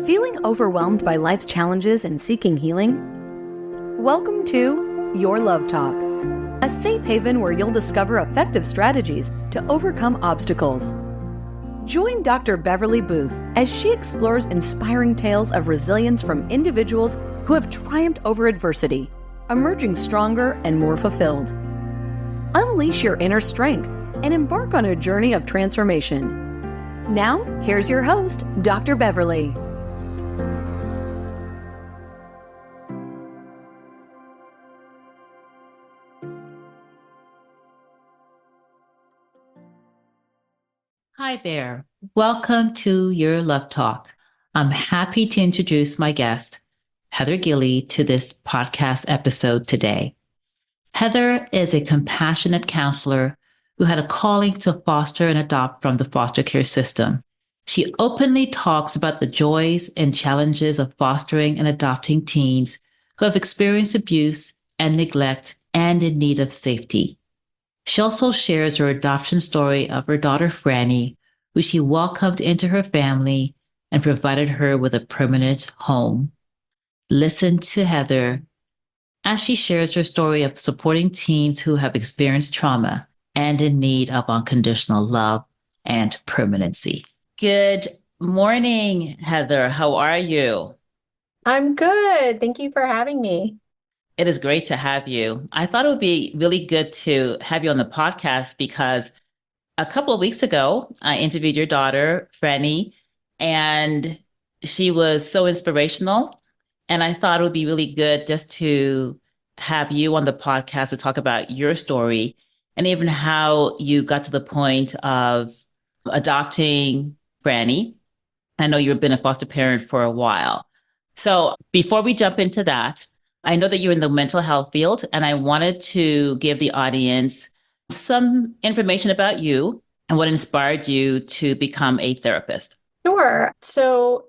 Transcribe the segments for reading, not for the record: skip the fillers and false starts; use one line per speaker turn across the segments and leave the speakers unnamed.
Feeling overwhelmed by life's challenges and seeking healing? Welcome to Your Love Talk, a safe haven where you'll discover effective strategies to overcome obstacles. Join Dr. Beverly Booth as she explores inspiring tales of resilience from individuals who have triumphed over adversity, emerging stronger and more fulfilled. Unleash your inner strength and embark on a journey of transformation. Now, here's your host, Dr. Beverly.
Hi there. Welcome to Your Love Talk. I'm happy to introduce my guest, Heather Gilley, to this podcast episode today. Heather is a compassionate counselor who had a calling to foster and adopt from the foster care system. She openly talks about the joys and challenges of fostering and adopting teens who have experienced abuse and neglect and in need of safety. She also shares her adoption story of her daughter, Franny, who she welcomed into her family and provided her with a permanent home. Listen to Heather as she shares her story of supporting teens who have experienced trauma and in need of unconditional love and permanency. Good morning, Heather. How are you?
I'm good. Thank you for having me.
It is great to have you. I thought it would be really good to have you on the podcast because a couple of weeks ago, I interviewed your daughter, Franny, and she was so inspirational. And I thought it would be really good just to have you on the podcast to talk about your story and even how you got to the point of adopting Franny. I know you've been a foster parent for a while. So before we jump into that, I know that you're in the mental health field, and I wanted to give the audience some information about you and what inspired you to become a therapist.
Sure. So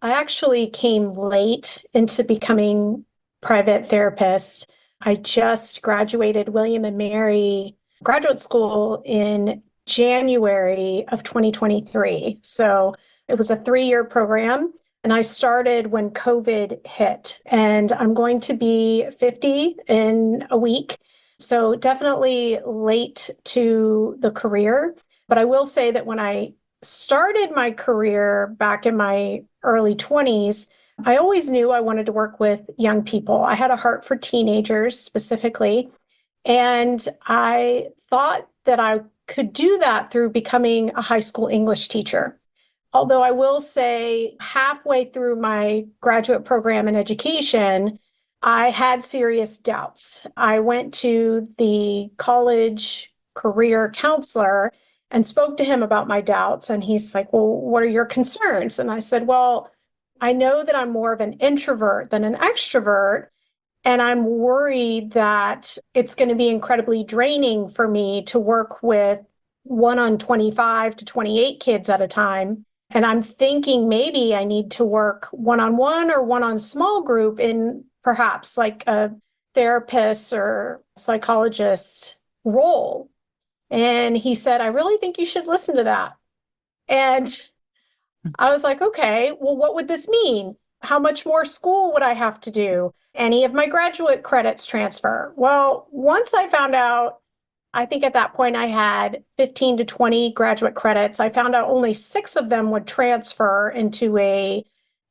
I actually came late into becoming private therapist. I just graduated William and Mary graduate school in January of 2023. So it was a 3-year program. And I started when COVID hit, and I'm going to be 50 in a week. So definitely late to the career. But I will say that when I started my career back in my early 20s, I always knew I wanted to work with young people. I had a heart for teenagers specifically. And I thought that I could do that through becoming a high school English teacher. Although I will say halfway through my graduate program in education, I had serious doubts. I went to the college career counselor and spoke to him about my doubts. And he's like, well, what are your concerns? And I said, well, I know that I'm more of an introvert than an extrovert. And I'm worried that it's going to be incredibly draining for me to work with 1 on 25 to 28 kids at a time. And I'm thinking maybe I need to work one-on-one or one-on small group in perhaps like a therapist or psychologist role. And he said, I really think you should listen to that. And I was like, okay, well, what would this mean? How much more school would I have to do? Any of my graduate credits transfer? Well, once I found out, I think at that point I had 15 to 20 graduate credits. I found out only 6 of them would transfer into a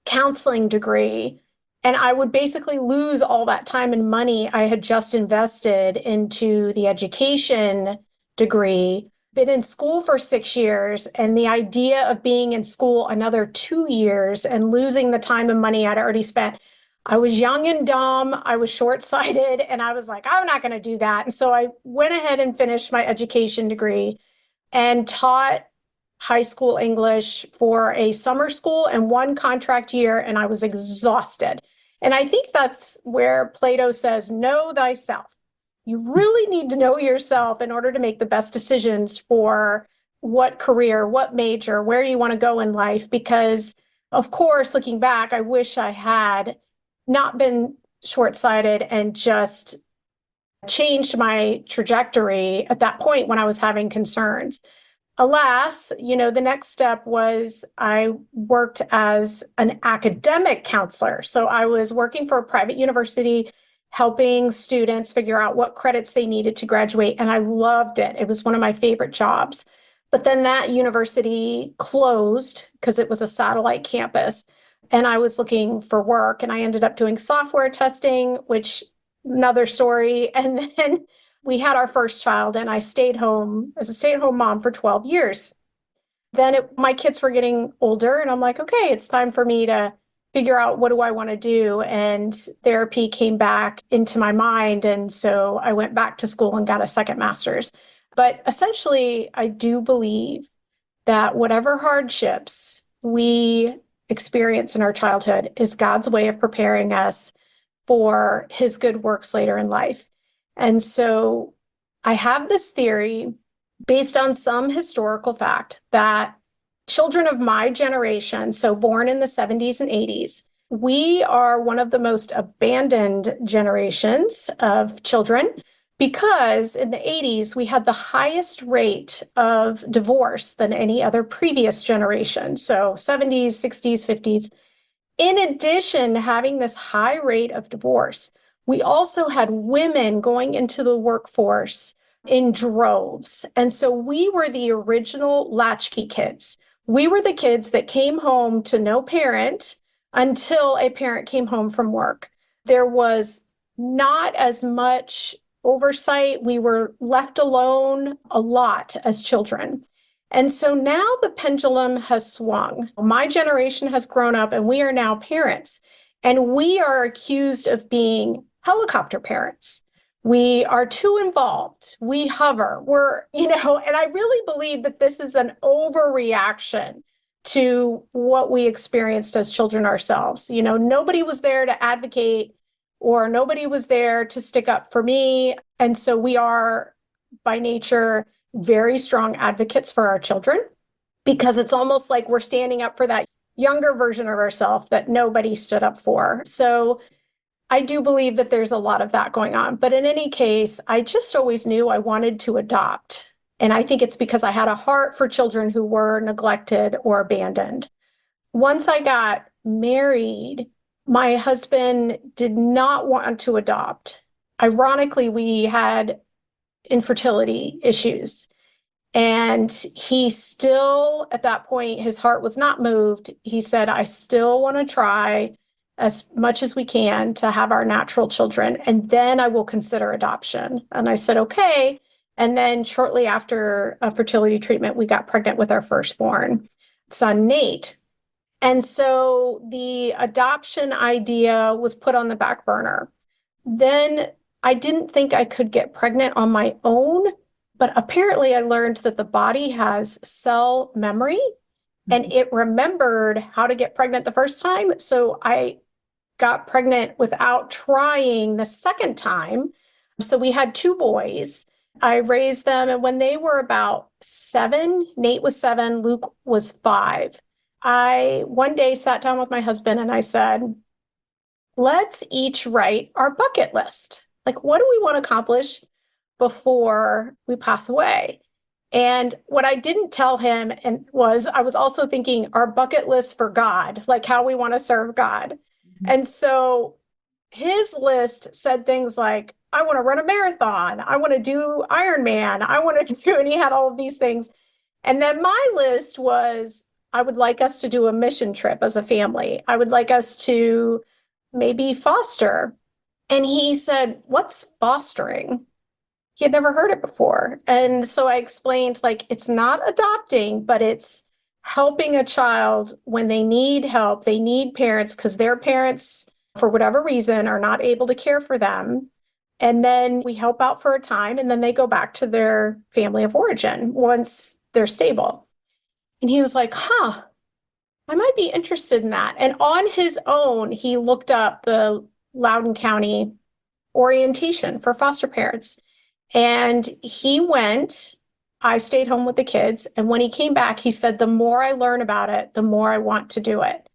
counseling degree. And I would basically lose all that time and money I had just invested into the education degree, been in school for 6 years. And the idea of being in school another 2 years and losing the time and money I'd already spent, I was young and dumb, I was short-sighted, and I was like, I'm not going to do that. And so I went ahead and finished my education degree and taught high school English for a summer school and 1 contract year, and I was exhausted. And I think that's where Plato says, know thyself. You really need to know yourself in order to make the best decisions for what career, what major, where you want to go in life. Because, of course, looking back, I wish I had not been short-sighted and just changed my trajectory at that point when I was having concerns. alas, the next step was I worked as an academic counselor. So I was working for a private university, helping students figure out what credits they needed to graduate. And I loved it. It was one of my favorite jobs. But then that university closed because it was a satellite campus. And I was looking for work, and I ended up doing software testing, which another story. And then we had our first child, and I stayed home as a stay-at-home mom for 12 years. Then my kids were getting older, and I'm like, okay, it's time for me to figure out what do I want to do. And therapy came back into my mind. And so I went back to school and got a second master's. But essentially, I do believe that whatever hardships we experience in our childhood is God's way of preparing us for his good works later in life. And so I have this theory based on some historical fact that children of my generation, so born in the 70s and 80s, we are one of the most abandoned generations of children because in the 80s, we had the highest rate of divorce than any other previous generation. So 70s, 60s, 50s. In addition to having this high rate of divorce, we also had women going into the workforce in droves. And so we were the original latchkey kids. We were the kids that came home to no parent until a parent came home from work. There was not as much oversight. We were left alone a lot as children. And so now the pendulum has swung. My generation has grown up and we are now parents. And we are accused of being helicopter parents. We are too involved. We hover. And I really believe that this is an overreaction to what we experienced as children ourselves. Nobody was there to advocate or nobody was there to stick up for me. And so we are, by nature, very strong advocates for our children because it's almost like we're standing up for that younger version of ourselves that nobody stood up for. So I do believe that there's a lot of that going on. But in any case, I just always knew I wanted to adopt. And I think it's because I had a heart for children who were neglected or abandoned. Once I got married, my husband did not want to adopt. Ironically, we had infertility issues. And he still, at that point, his heart was not moved. He said, I still want to try as much as we can to have our natural children, and then I will consider adoption. And I said, okay. And then shortly after a fertility treatment, we got pregnant with our firstborn son, Nate. And so the adoption idea was put on the back burner. Then I didn't think I could get pregnant on my own, but apparently I learned that the body has cell memory and it remembered how to get pregnant the first time. So I got pregnant without trying the second time. So we had two boys. I raised them, and when they were about 7, Nate was 7, Luke was 5, I one day sat down with my husband and I said, let's each write our bucket list. Like, what do we want to accomplish before we pass away? And what I didn't tell him was I was also thinking our bucket list for God, like how we want to serve God. Mm-hmm. And so his list said things like, I want to run a marathon. I want to do Ironman. I want to do, and he had all of these things. And then my list was, I would like us to do a mission trip as a family. I would like us to maybe foster. And he said, what's fostering? He had never heard it before. And so I explained, like, it's not adopting, but it's helping a child when they need help. They need parents because their parents, for whatever reason, are not able to care for them. And then we help out for a time, and then they go back to their family of origin once they're stable. And he was like, I might be interested in that. And on his own, he looked up the Loudoun County orientation for foster parents. And he went, I stayed home with the kids. And when he came back, he said, the more I learn about it, the more I want to do it.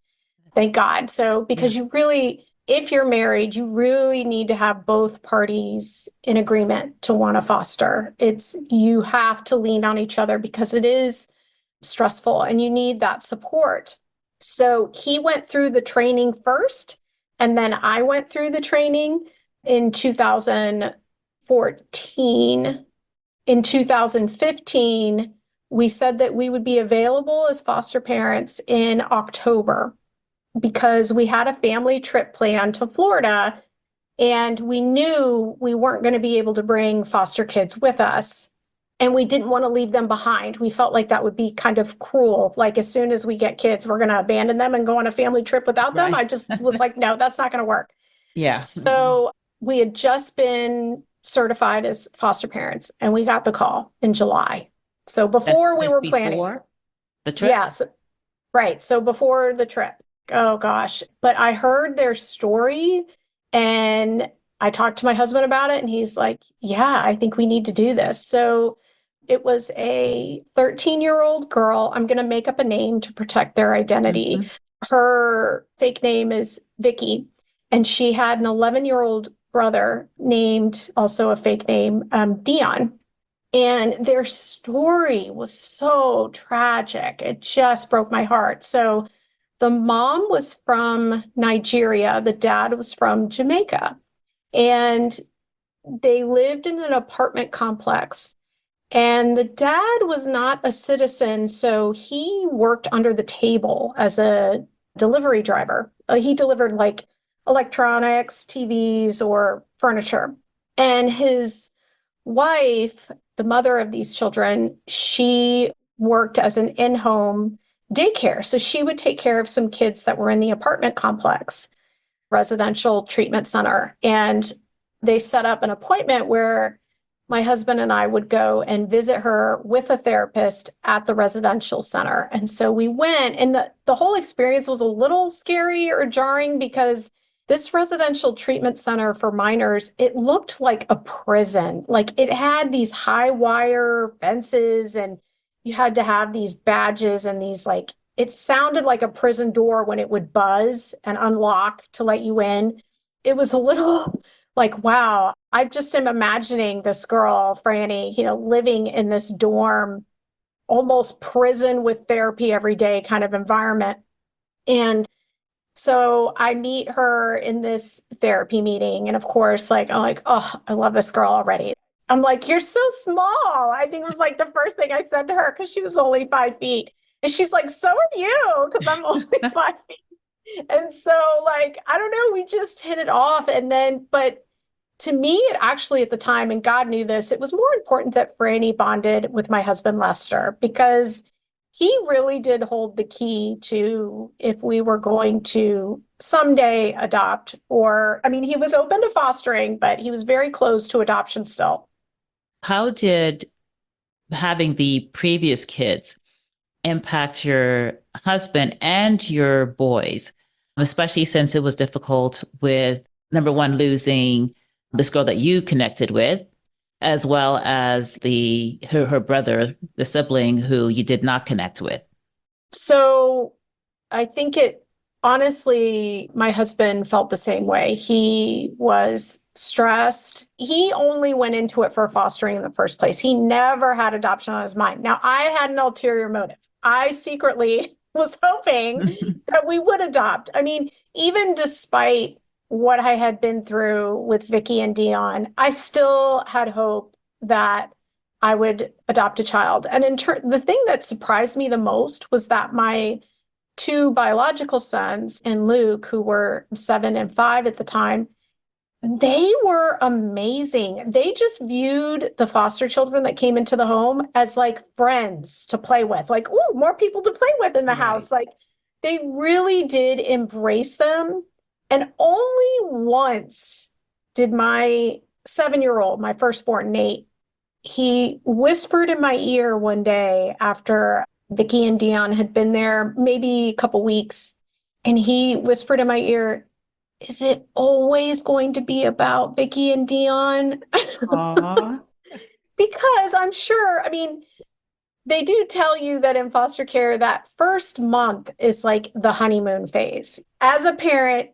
Thank God. So, because you really, if you're married, you really need to have both parties in agreement to want to foster. You have to lean on each other because it is stressful and you need that support. So he went through the training first, and then I went through the training in 2014. In 2015, we said that we would be available as foster parents in October because we had a family trip planned to Florida, and we knew we weren't going to be able to bring foster kids with us. And we didn't want to leave them behind. We felt like that would be kind of cruel. Like, as soon as we get kids, we're going to abandon them and go on a family trip without them. I just was like, no, that's not going to work.
Yeah.
So we had just been certified as foster parents, and we got the call in July. So before we were planning.
Before the trip?
Yes. Right. So before the trip. Oh, gosh. But I heard their story, and I talked to my husband about it, and he's like, yeah, I think we need to do this. So it was a 13-year-old girl. I'm going to make up a name to protect their identity.
Mhm.
Her fake name is Vicky, and she had an 11-year-old brother named, also a fake name, Dion. And their story was so tragic. It just broke my heart. So the mom was from Nigeria. The dad was from Jamaica. And they lived in an apartment complex. And the dad was not a citizen, so he worked under the table as a delivery driver. He delivered like electronics, TVs, or furniture. And his wife, the mother of these children, she worked as an in-home daycare. So she would take care of some kids that were in the apartment complex, residential treatment center. And they set up an appointment where my husband and I would go and visit her with a therapist at the residential center. And so we went, and the whole experience was a little scary or jarring because this residential treatment center for minors, it looked like a prison. Like, it had these high wire fences, and you had to have these badges and these, like, it sounded like a prison door when it would buzz and unlock to let you in. It was a little like, wow, I just am imagining this girl, Franny, living in this dorm, almost prison with therapy every day kind of environment. And so I meet her in this therapy meeting. And of course, I'm like, oh, I love this girl already. I'm like, you're so small. I think it was like the first thing I said to her, because she was only 5 feet. And she's like, so are you, because I'm only 5 feet. And so, I don't know, we just hit it off. And then, but to me, it actually at the time, and God knew this, it was more important that Franny bonded with my husband, Lester, because he really did hold the key to if we were going to someday adopt, or, I mean, he was open to fostering, but he was very close to adoption still.
How did having the previous kids impact your husband and your boys, especially since it was difficult with, number one, losing this girl that you connected with, as well as her brother, the sibling who you did not connect with?
So I think honestly, my husband felt the same way. He was stressed. He only went into it for fostering in the first place. He never had adoption on his mind. Now, I had an ulterior motive. I secretly was hoping that we would adopt. I mean, even despite what I had been through with Vicky and Dion, I still had hope that I would adopt a child. And the thing that surprised me the most was that my 2 biological sons and Luke, who were 7 and 5 at the time, they were amazing. They just viewed the foster children that came into the home as like friends to play with, like, ooh, more people to play with in the house. Like, they really did embrace them. And only once did my 7-year-old, my firstborn, Nate, he whispered in my ear one day after Vicky and Dion had been there maybe a couple weeks, and he whispered in my ear, is it always going to be about Vicky and Dion?
Aww.
Because I'm sure, I mean, they do tell you that in foster care, that first month is like the honeymoon phase. As a parent,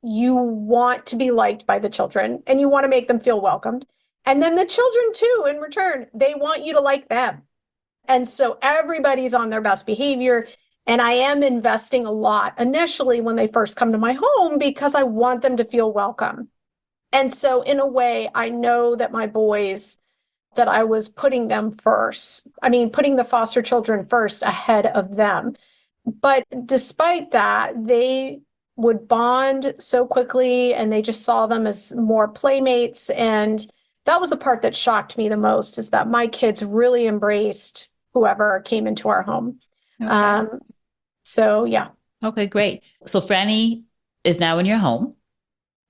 you want to be liked by the children and you want to make them feel welcomed. And then the children too, in return, they want you to like them. And so everybody's on their best behavior. And I am investing a lot initially when they first come to my home because I want them to feel welcome. And so in a way, I know that my boys, that I was putting them first. I mean, putting the foster children first ahead of them. But despite that, they would bond so quickly and they just saw them as more playmates. And that was the part that shocked me the most, is that my kids really embraced whoever came into our home.
Okay.
So, yeah.
Okay, great. So Franny is now in your home.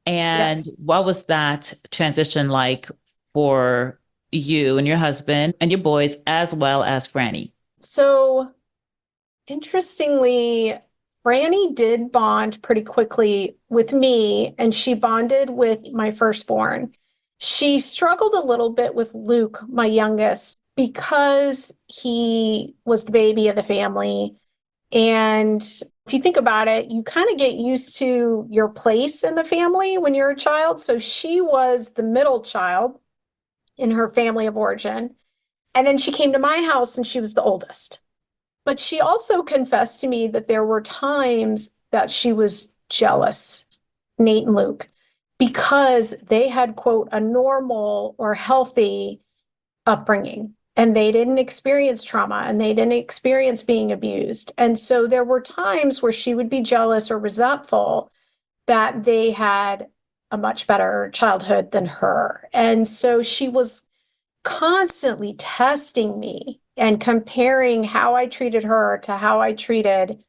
And
Yes.
what was that transition like for you and your husband and your boys, as well as Franny?
So, interestingly, Franny did bond pretty quickly with me, and she bonded with my firstborn. She struggled a little bit with Luke, my youngest, because he was the baby of the family. And if you think about it, you kind of get used to your place in the family when you're a child. So she was the middle child in her family of origin. And then she came to my house and she was the oldest. But she also confessed to me that there were times that she was jealous, Nate and Luke, because they had, quote, a normal or healthy upbringing and they didn't experience trauma and they didn't experience being abused. And so there were times where she would be jealous or resentful that they had a much better childhood than her. And so she was constantly testing me and comparing how I treated her to how I treated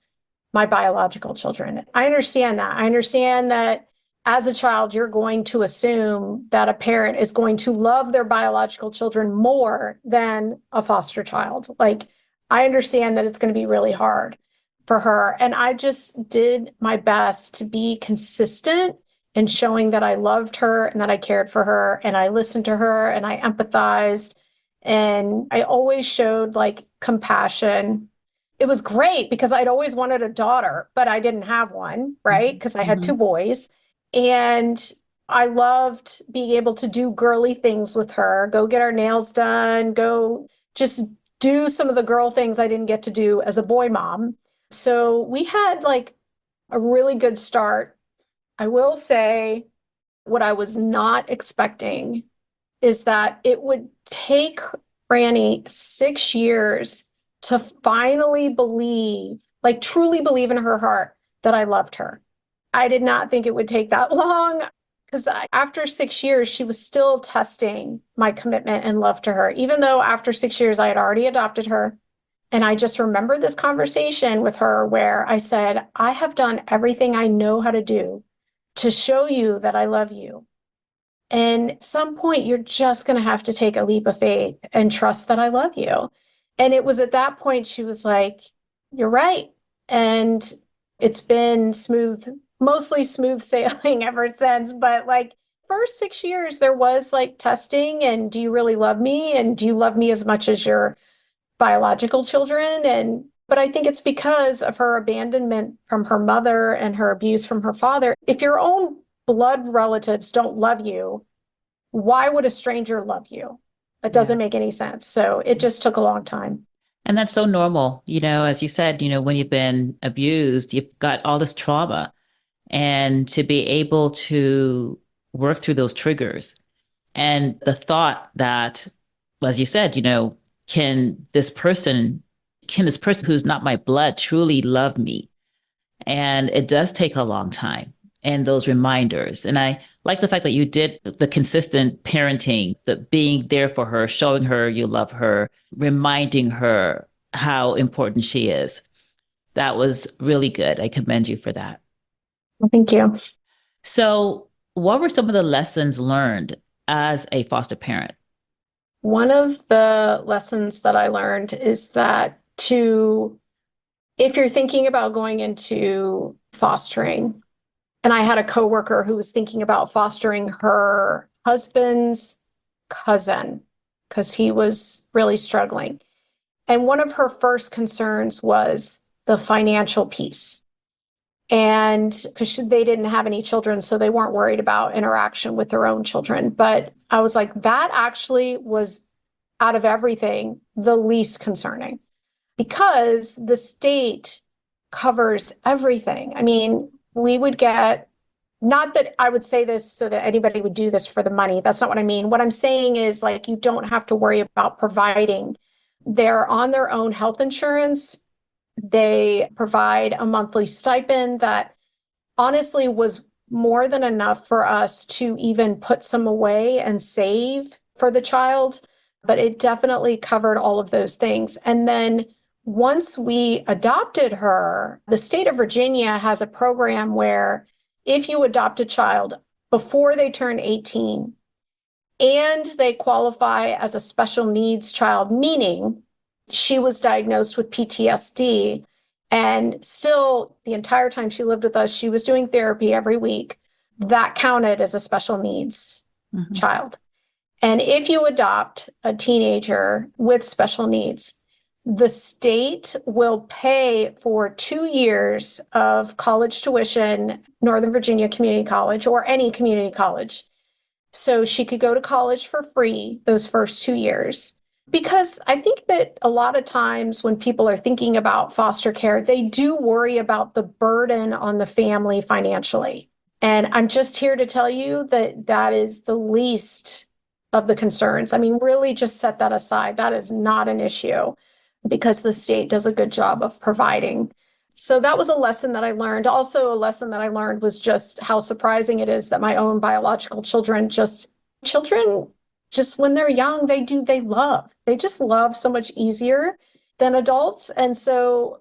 my biological children. I understand that. I understand that as a child, you're going to assume that a parent is going to love their biological children more than a foster child. Like, I understand that it's going to be really hard for her. And I just did my best to be consistent in showing that I loved her and that I cared for her and I listened to her and I empathized. And I always showed like compassion. It was great because I'd always wanted a daughter, but I didn't have one, right? Because I had two boys. And I loved being able to do girly things with her, go get our nails done, go just do some of the girl things I didn't get to do as a boy mom. So we had like a really good start. I will say what I was not expecting is that it would take Franny 6 years to finally believe, like truly believe in her heart that I loved her. I did not think it would take that long because after 6 years, she was still testing my commitment and love to her, even though after 6 years, I had already adopted her. And I just remember this conversation with her where I said, I have done everything I know how to do to show you that I love you. And at some point, you're just going to have to take a leap of faith and trust that I love you. And it was at that point she was like, you're right. And it's been smooth, mostly smooth sailing ever since. But like first 6 years, there was like testing and do you really love me? And do you love me as much as your biological children? But I think it's because of her abandonment from her mother and her abuse from her father. If your own blood relatives don't love you, why would a stranger love you? It doesn't make any sense. So it just took a long time.
And that's so normal. As you said, when you've been abused, you've got all this trauma, and to be able to work through those triggers and the thought that, as you said, can this person who's not my blood truly love me? And it does take a long time, and those reminders. And I like the fact that you did the consistent parenting, the being there for her, showing her you love her, reminding her how important she is. That was really good. I commend you for that.
Well, thank you.
So, what were some of the lessons learned as a foster parent?
One of the lessons that I learned is that if you're thinking about going into fostering, and I had a coworker who was thinking about fostering her husband's cousin because he was really struggling. And one of her first concerns was the financial piece. And because they didn't have any children, so they weren't worried about interaction with their own children. But I was like, that actually was, out of everything, the least concerning, because the state covers everything. I mean, we would get, not that I would say this so that anybody would do this for the money. That's not what I mean. What I'm saying is, like, you don't have to worry about providing. They're on their own health insurance. They provide a monthly stipend that honestly was more than enough for us to even put some away and save for the child. But it definitely covered all of those things. And then once we adopted her, the state of Virginia has a program where if you adopt a child before they turn 18 and they qualify as a special needs child, meaning she was diagnosed with PTSD, and still the entire time she lived with us, she was doing therapy every week, that counted as a special needs child. And if you adopt a teenager with special needs, the state will pay for 2 years of college tuition, Northern Virginia Community College or any community college. So she could go to college for free those first 2 years. Because I think that a lot of times when people are thinking about foster care, they do worry about the burden on the family financially. And I'm just here to tell you that that is the least of the concerns. I mean, really just set that aside. That is not an issue because the state does a good job of providing. So that was a lesson that I learned. Also, a lesson that I learned was just how surprising it is that my own biological children just when they're young, they just love so much easier than adults. And so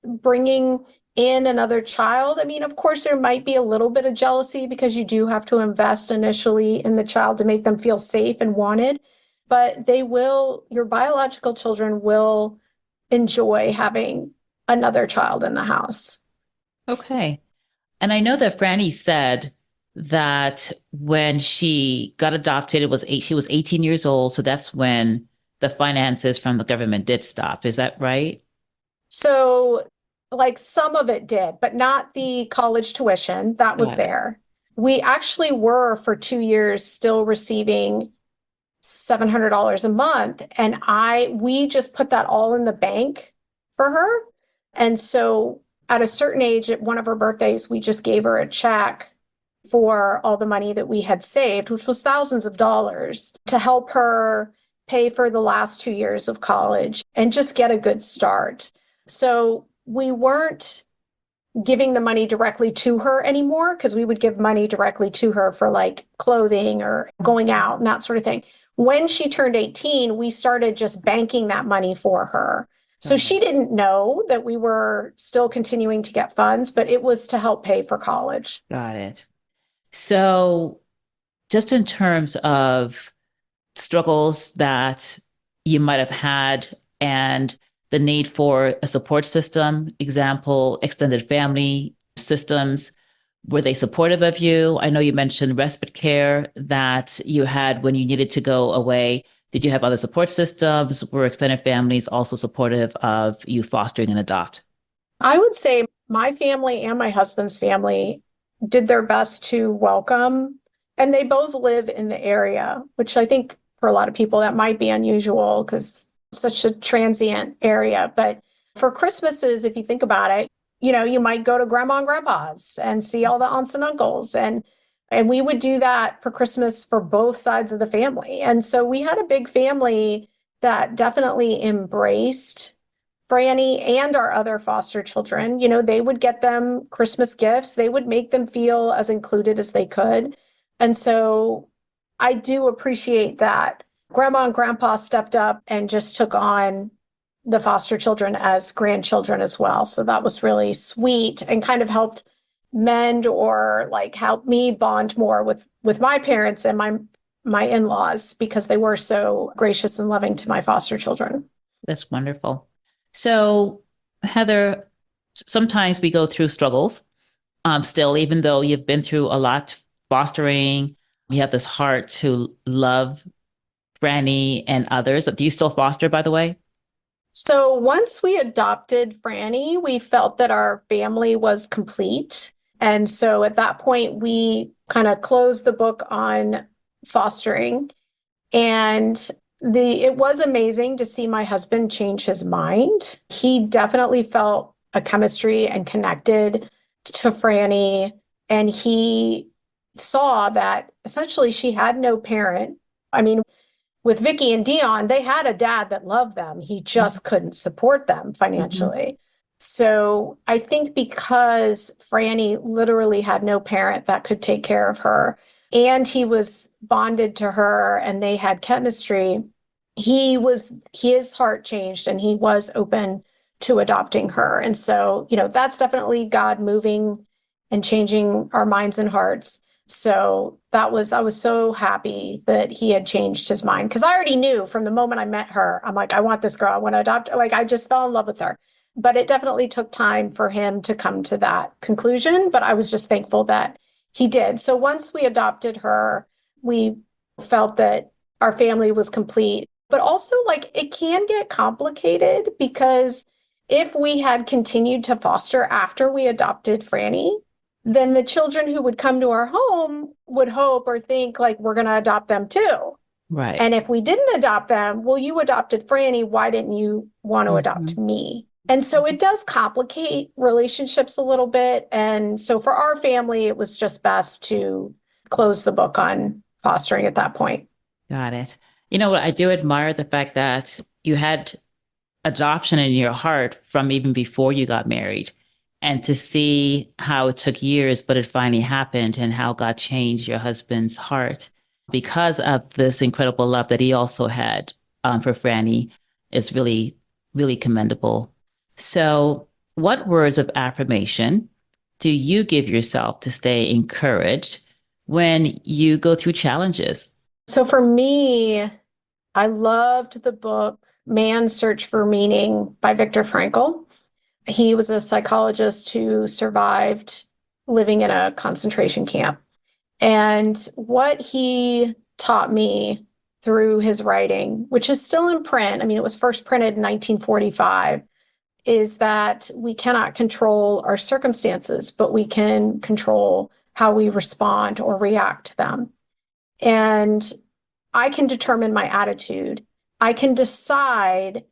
bringing in another child, I mean, of course, there might be a little bit of jealousy because you do have to invest initially in the child to make them feel safe and wanted, but your biological children will enjoy having another child in the house.
Okay. And I know that Franny said that when she got adopted, she was 18 years old. So that's when the finances from the government did stop. Is that right?
So, like, some of it did, but not the college tuition that was there. We actually were for 2 years still receiving $700 a month. And we just put that all in the bank for her. And so at a certain age, at one of her birthdays, we just gave her a check for all the money that we had saved, which was thousands of dollars, to help her pay for the last 2 years of college and just get a good start. So we weren't giving the money directly to her anymore, because we would give money directly to her for like clothing or going out and that sort of thing. When she turned 18, we started just banking that money for her. So she didn't know that we were still continuing to get funds, but it was to help pay for college.
Got it. So just in terms of struggles that you might have had and the need for a support system, example, extended family systems, were they supportive of you? I know you mentioned respite care that you had when you needed to go away. Did you have other support systems? Were extended families also supportive of you fostering and adopt?
I would say my family and my husband's family did their best to welcome, and they both live in the area, which I think for a lot of people that might be unusual because it's such a transient area. But for Christmases, if you think about it, you might go to grandma and grandpa's and see all the aunts and uncles. And we would do that for Christmas for both sides of the family. And so we had a big family that definitely embraced Franny and our other foster children. They would get them Christmas gifts. They would make them feel as included as they could. And so I do appreciate that grandma and grandpa stepped up and just took on the foster children as grandchildren as well. So that was really sweet and kind of helped mend or like help me bond more with my parents and my in-laws, because they were so gracious and loving to my foster children.
That's wonderful. So, Heather, sometimes we go through struggles still, even though you've been through a lot fostering, you have this heart to love Franny and others. Do you still foster, by the way?
So once we adopted Franny, we felt that our family was complete. And so at that point, we kind of closed the book on fostering. And it was amazing to see my husband change his mind. He definitely felt a chemistry and connected to Franny. And he saw that essentially she had no parent. I mean, with Vicky and Dion, they had a dad that loved them. He just couldn't support them
Mhm.
financially. So I think because Franny literally had no parent that could take care of her, and he was bonded to her and they had chemistry, his heart changed and he was open to adopting her. And so, that's definitely God moving and changing our minds and hearts. So I was so happy that he had changed his mind because I already knew from the moment I met her. I'm like, I want this girl. I want to adopt. Like, I just fell in love with her. But it definitely took time for him to come to that conclusion. But I was just thankful that he did. So once we adopted her, we felt that our family was complete. But also, like, it can get complicated because if we had continued to foster after we adopted Franny, then the children who would come to our home would hope or think like we're going to adopt them too.
Right.
And if we didn't adopt them, well, you adopted Franny. Why didn't you want to adopt
Mhm.
me? And so it does complicate relationships a little bit. And so for our family, it was just best to close the book on fostering at that point.
Got it. You know what? I do admire the fact that you had adoption in your heart from even before you got married. And to see how it took years, but it finally happened, and how God changed your husband's heart because of this incredible love that he also had for Franny is really, really commendable. So, what words of affirmation do you give yourself to stay encouraged when you go through challenges?
So for me, I loved the book Man's Search for Meaning by Viktor Frankl. He was a psychologist who survived living in a concentration camp. And what he taught me through his writing, which is still in print, I mean, it was first printed in 1945, is that we cannot control our circumstances, but we can control how we respond or react to them. And I can determine my attitude. I can decide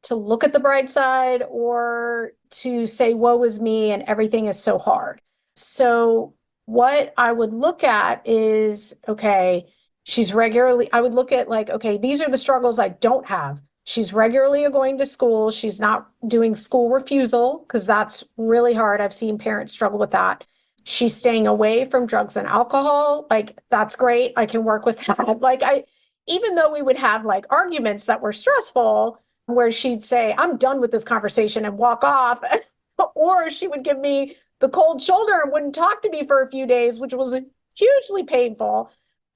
to look at the bright side or to say, woe is me and everything is so hard. So, what I would look at is, okay, I would look at like, okay, these are the struggles I don't have. She's regularly going to school. She's not doing school refusal because that's really hard. I've seen parents struggle with that. She's staying away from drugs and alcohol. Like, that's great. I can work with that. Even though we would have like arguments that were stressful, where she'd say, I'm done with this conversation and walk off. Or she would give me the cold shoulder and wouldn't talk to me for a few days, which was hugely painful.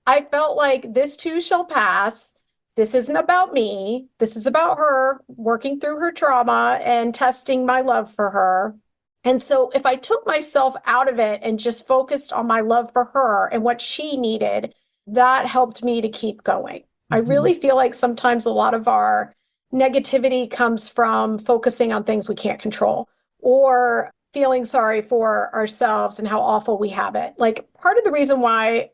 I felt like this too shall pass. This isn't about me. This is about her working through her trauma and testing my love for her. And so if I took myself out of it and just focused on my love for her and what she needed, that helped me to keep going. I
Mhm.
really feel like sometimes a lot of our negativity comes from focusing on things we can't control or feeling sorry for ourselves and how awful we have it. Like, part of the reason why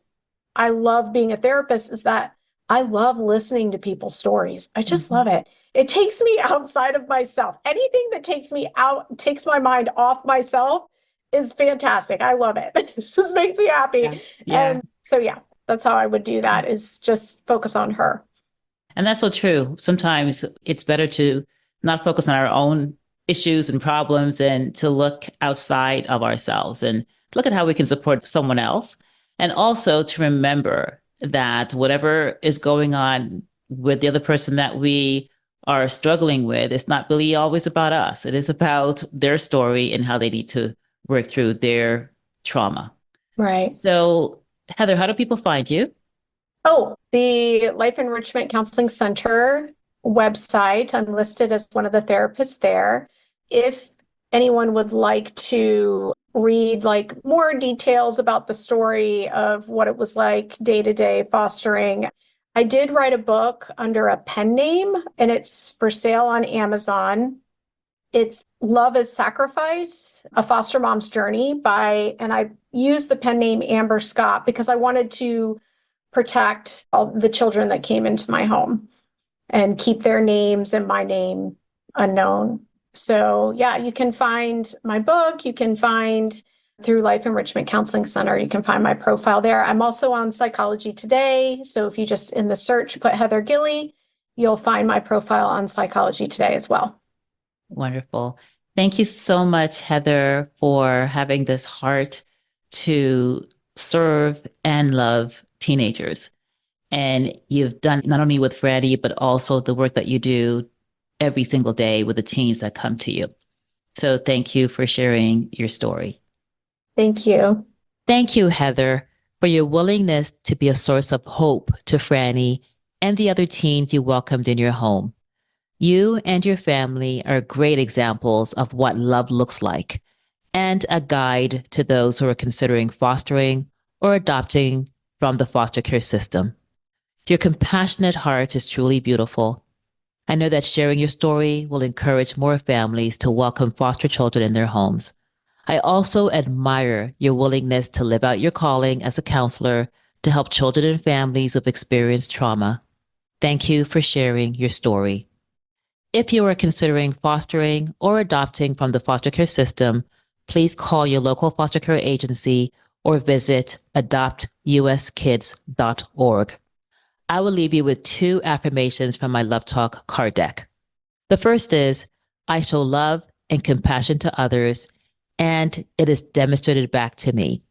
I love being a therapist is that I love listening to people's stories. I just love
Mhm.
it. It takes me outside of myself. Anything that takes my mind off myself is fantastic. I love it. It just makes me
Yeah.
happy.
Yeah.
And so, yeah, that's how I would do that, is just focus on her.
And that's so true. Sometimes it's better to not focus on our own issues and problems and to look outside of ourselves and look at how we can support someone else. And also to remember that whatever is going on with the other person that we are struggling with, it's not really always about us. It is about their story and how they need to work through their trauma.
Right.
So, Heather, how do people find you?
Oh, the Life Enrichment Counseling Center website. I'm listed as one of the therapists there. If anyone would like to read like more details about the story of what it was like day to day fostering, I did write a book under a pen name, and it's for sale on Amazon. It's Love as Sacrifice, A Foster Mom's Journey and I used the pen name Amber Scott because I wanted to protect all the children that came into my home and keep their names and my name unknown. So yeah, you can find my book. You can find through Life Enrichment Counseling Center. You can find my profile there. I'm also on Psychology Today. So if you just in the search put Heather Gilley, you'll find my profile on Psychology Today as well.
Wonderful. Thank you so much, Heather, for having this heart to serve and love teenagers. And you've done not only with Freddie, but also the work that you do every single day with the teens that come to you. So thank you for sharing your story.
Thank you.
Thank you, Heather, for your willingness to be a source of hope to Franny and the other teens you welcomed in your home. You and your family are great examples of what love looks like and a guide to those who are considering fostering or adopting from the foster care system. Your compassionate heart is truly beautiful. I know that sharing your story will encourage more families to welcome foster children in their homes. I also admire your willingness to live out your calling as a counselor to help children and families who've experienced trauma. Thank you for sharing your story. If you are considering fostering or adopting from the foster care system, please call your local foster care agency or visit adoptuskids.org. I will leave you with 2 affirmations from my Love Talk card deck. The first is, I show love and compassion to others, and it is demonstrated back to me.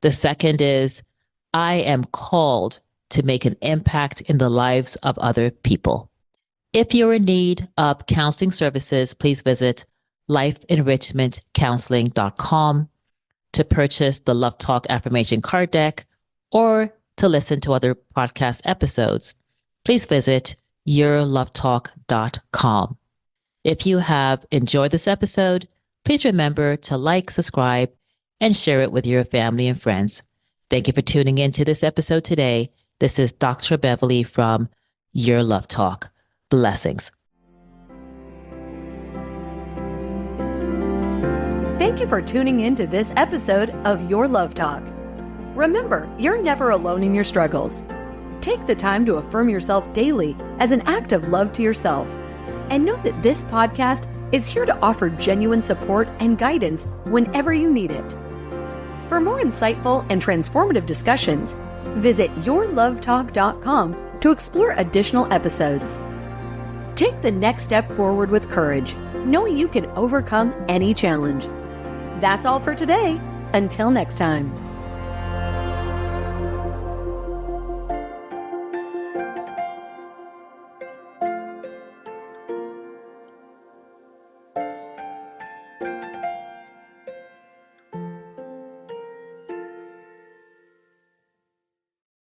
The second is, I am called to make an impact in the lives of other people. If you're in need of counseling services, please visit lifeenrichmentcounseling.com to purchase the Love Talk Affirmation card deck or to listen to other podcast episodes. Please visit yourlovetalk.com. If you have enjoyed this episode, please remember to like, subscribe, and share it with your family and friends. Thank you for tuning in to this episode today. This is Dr. Beverly from Your Love Talk. Blessings.
Thank you for tuning in to this episode of Your Love Talk. Remember, you're never alone in your struggles. Take the time to affirm yourself daily as an act of love to yourself. And know that this podcast is here to offer genuine support and guidance whenever you need it. For more insightful and transformative discussions, visit yourlovetalk.com to explore additional episodes. Take the next step forward with courage, knowing you can overcome any challenge. That's all for today. Until next time.